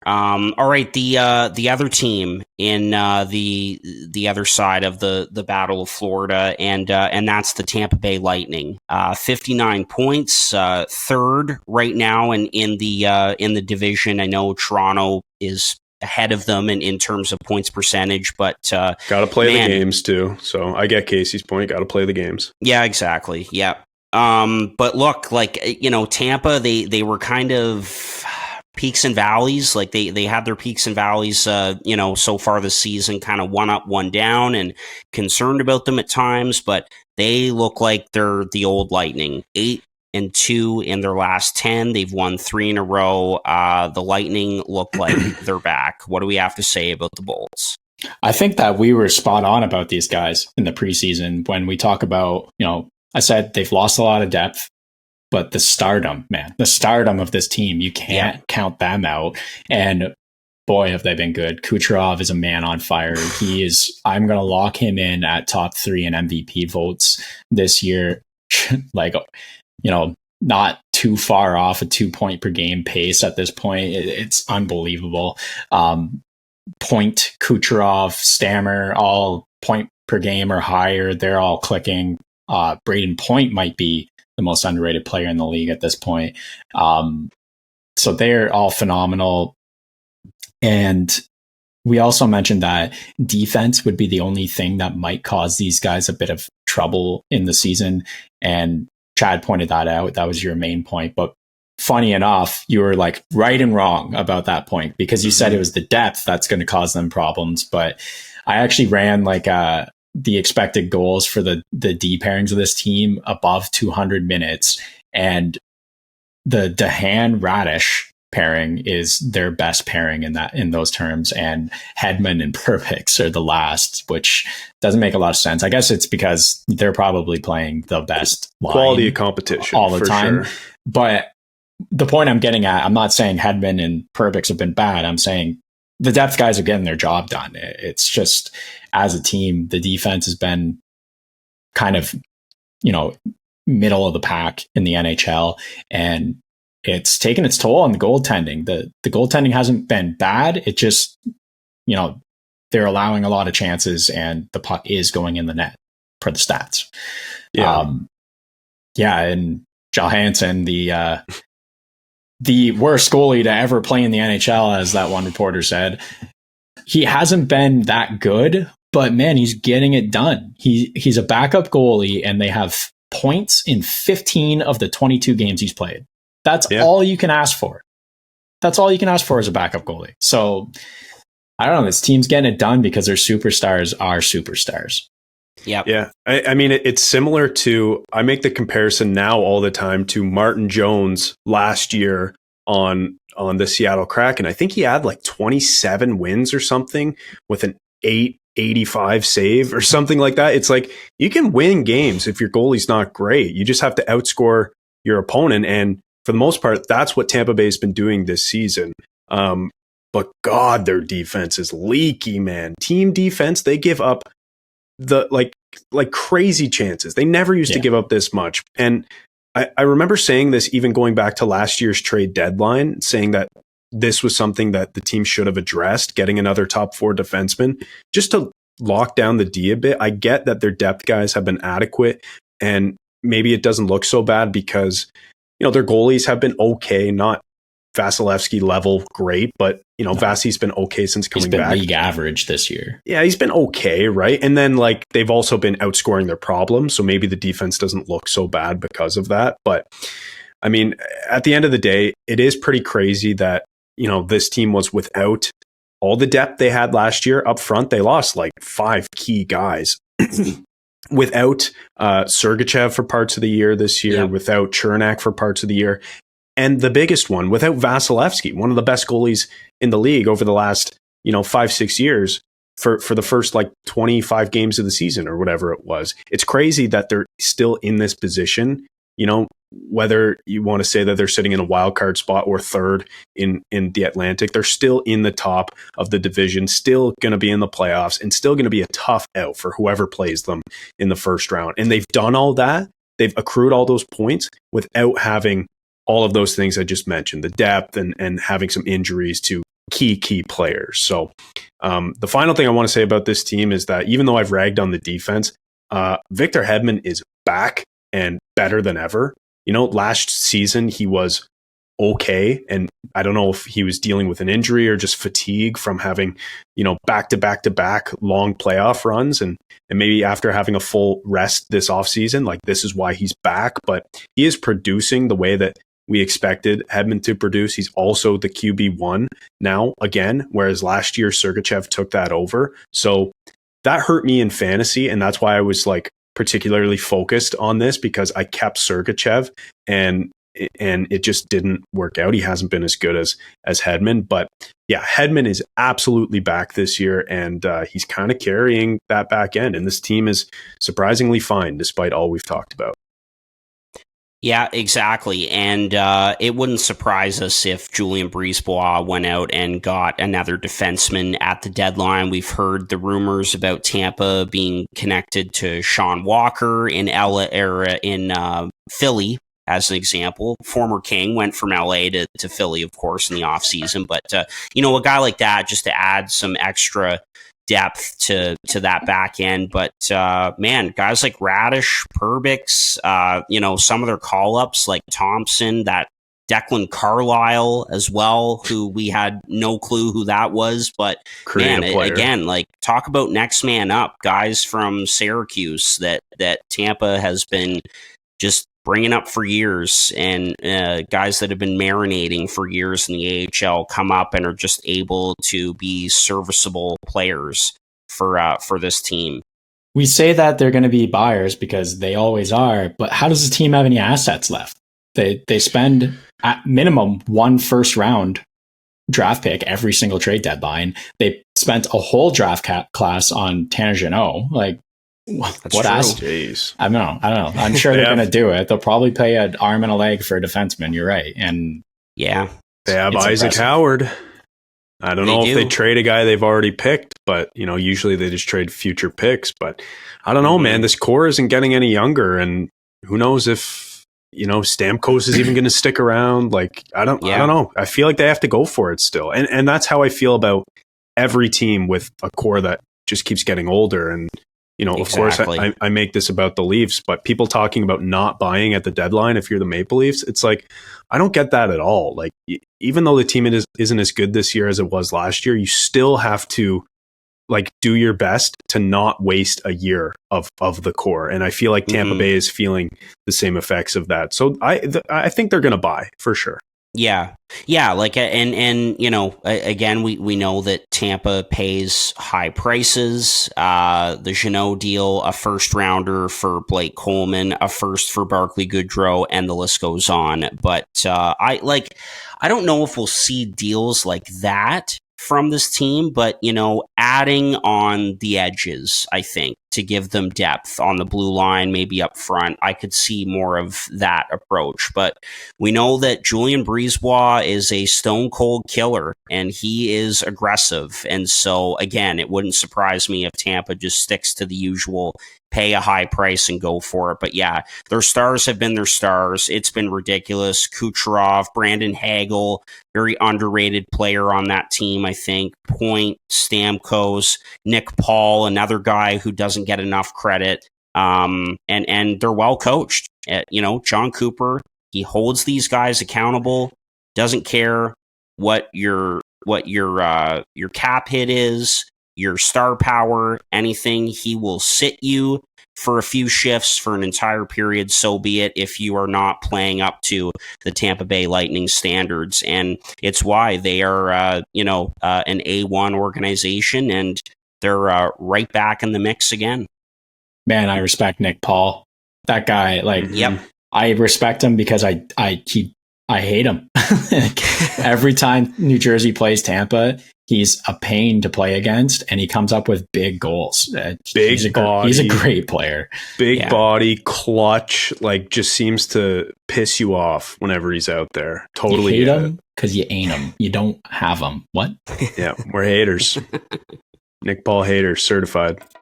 All right, the other team in the other side of the Battle of Florida, and that's the Tampa Bay Lightning. 59 points, third right now in the division. I know Toronto is ahead of them in terms of points percentage, but got to play the games too. So I get Casey's point. Got to play the games. Yeah, exactly. Yeah. But look, like, Tampa, they were kind of peaks and valleys. Like they had their peaks and valleys, so far this season, kind of one up, one down, and concerned about them at times, but they look like they're the old Lightning. 8-2 in their last 10. They've won 3 in a row. The Lightning look like they're back. What do we have to say about the Bolts? I think that we were spot on about these guys in the preseason when we talk about, I said they've lost a lot of depth, but the stardom of this team, you can't count them out. And boy, have they been good. Kucherov is a man on fire. I'm going to lock him in at top 3 in MVP votes this year. Not too far off a 2-point per game pace at this point. It's unbelievable. Point, Kucherov, Stammer, all point per game or higher. They're all clicking. Braden Point might be the most underrated player in the league at this point. So they're all phenomenal. And we also mentioned that defense would be the only thing that might cause these guys a bit of trouble in the season. And Chad pointed that out. That was your main point. But funny enough, you were like right and wrong about that point, because you said it was the depth that's going to cause them problems. But I actually ran the expected goals for the D pairings of this team above 200 minutes, and the Dehan Radish pairing is their best pairing in those terms, and Hedman and Perbix are the last, which doesn't make a lot of sense. I guess it's because they're probably playing the best quality of competition all the time. Sure. But the point I'm getting at, I'm not saying Hedman and Perbix have been bad. I'm saying the depth guys are getting their job done. It's just, as a team, the defense has been kind of, middle of the pack in the NHL, and it's taken its toll on the goaltending. The goaltending hasn't been bad. It just, they're allowing a lot of chances, and the puck is going in the net per the stats. Yeah. And Johansson, the worst goalie to ever play in the NHL, as that one reporter said. He hasn't been that good, but man, he's getting it done. He's a backup goalie, and they have points in 15 of the 22 games he's played. That's all you can ask for. That's all you can ask for as a backup goalie. So I don't know. This team's getting it done because their superstars are superstars. Yep. Yeah. I mean, it's similar to, I make the comparison now all the time to Martin Jones last year on the Seattle Kraken. I think he had like 27 wins or something with an 885 save or something like that. It's like, you can win games if your goalie's not great. You just have to outscore your opponent. And for the most part, that's what Tampa Bay's been doing this season. But God, their defense is leaky, man. Team defense, they give up the like crazy chances. They never used to give up this much. And I remember saying this even going back to last year's trade deadline, saying that this was something that the team should have addressed, getting another top 4 defenseman just to lock down the D a bit. I get that their depth guys have been adequate, and maybe it doesn't look so bad because, their goalies have been okay, not Vasilevsky level great, but Vasi's been okay since coming back. He's been league average this year. Yeah, he's been okay, right? And then they've also been outscoring their problems, so maybe the defense doesn't look so bad because of that. But I mean, at the end of the day, it is pretty crazy that this team was without all the depth they had last year up front. They lost 5 key guys. Without Sergachev for parts of the year this year, without Chernak for parts of the year. And the biggest one, without Vasilevsky, one of the best goalies in the league over the last, 5-6 years for the first 25 games of the season or whatever it was. It's crazy that they're still in this position, whether you want to say that they're sitting in a wild card spot or third in the Atlantic, they're still in the top of the division, still going to be in the playoffs, and still going to be a tough out for whoever plays them in the first round. And they've done all that. They've accrued all those points without having all of those things I just mentioned, the depth and having some injuries to key players. So the final thing I want to say about this team is that even though I've ragged on the defense, Victor Hedman is back and better than ever. Last season he was okay, and I don't know if he was dealing with an injury or just fatigue from having back long playoff runs, and maybe after having a full rest this offseason, like this is why he's back. But he is producing the way that we expected Hedman to produce. He's also the QB1 now again, whereas last year Sergachev took that over. So that hurt me in fantasy, and that's why I was like particularly focused on this, because I kept Sergachev and it just didn't work out. He hasn't been as good as Hedman, but yeah, Hedman is absolutely back this year, and he's kind of carrying that back end, and this team is surprisingly fine despite all we've talked about. Yeah, exactly. And it wouldn't surprise us if Julien BriseBois went out and got another defenseman at the deadline. We've heard the rumors about Tampa being connected to Sean Walker in Philly, as an example. Former King went from LA to Philly, of course, in the offseason. But, a guy like that, just to add some extra depth to that back end. But man, guys like Radish, Perbix, some of their call-ups like Thompson, that Declan Carlisle as well, who we had no clue who that was. But man, again, like, talk about next man up. Guys from Syracuse that Tampa has been just bringing up for years, and guys that have been marinating for years in the AHL come up and are just able to be serviceable players for this team. We say that they're going to be buyers because they always are, but how does the team have any assets left? They spend at minimum one first round draft pick every single trade deadline. They spent a whole draft class on Tanner Jeannot. Like, That's what true. Jeez. I don't know. I'm sure they're going to do it. They'll probably pay an arm and a leg for a defenseman. You're right. And yeah, they have Isaac impressive. Howard. I don't know if they trade a guy they've already picked, but usually they just trade future picks. But I don't know, man. This core isn't getting any younger, and who knows if Stamkos is even going to stick around. Like, I don't know. I feel like they have to go for it still, and that's how I feel about every team with a core that just keeps getting older. And of course, I make this about the Leafs, but people talking about not buying at the deadline if you're the Maple Leafs, it's like, I don't get that at all. Like, even though the team isn't as good this year as it was last year, you still have to do your best to not waste a year of the core. And I feel like Tampa Bay is feeling the same effects of that. So I think they're going to buy for sure. Yeah. Like, and again, we know that Tampa pays high prices. The Jeannot deal, a first rounder for Blake Coleman, a first for Barclay Goodrow, and the list goes on. But I don't know if we'll see deals like that from this team, but adding on the edges, I think, to give them depth on the blue line, maybe up front, I could see more of that approach. But we know that Julien BriseBois is a stone cold killer, and he is aggressive. And so, again, it wouldn't surprise me if Tampa just sticks to the usual, pay a high price and go for it. But yeah, their stars have been their stars. It's been ridiculous. Kucherov, Brandon Hagel, very underrated player on that team, I think. Point, Stamkos, Nick Paul, another guy who doesn't get enough credit. And they're well coached. John Cooper, he holds these guys accountable, doesn't care what your cap hit is, your star power, anything. He will sit you for a few shifts for an entire period, so be it, if you are not playing up to the Tampa Bay Lightning standards. And it's why they are, an A1 organization, and they're right back in the mix again. Man, I respect Nick Paul. That guy, Yep. I respect him because I hate him. Every time New Jersey plays Tampa, he's a pain to play against, and he comes up with big goals. He's a great player. Big body, clutch, just seems to piss you off whenever he's out there. Totally you hate him because you ain't him. You don't have him. What? Yeah, we're haters. Nick Paul haters, certified.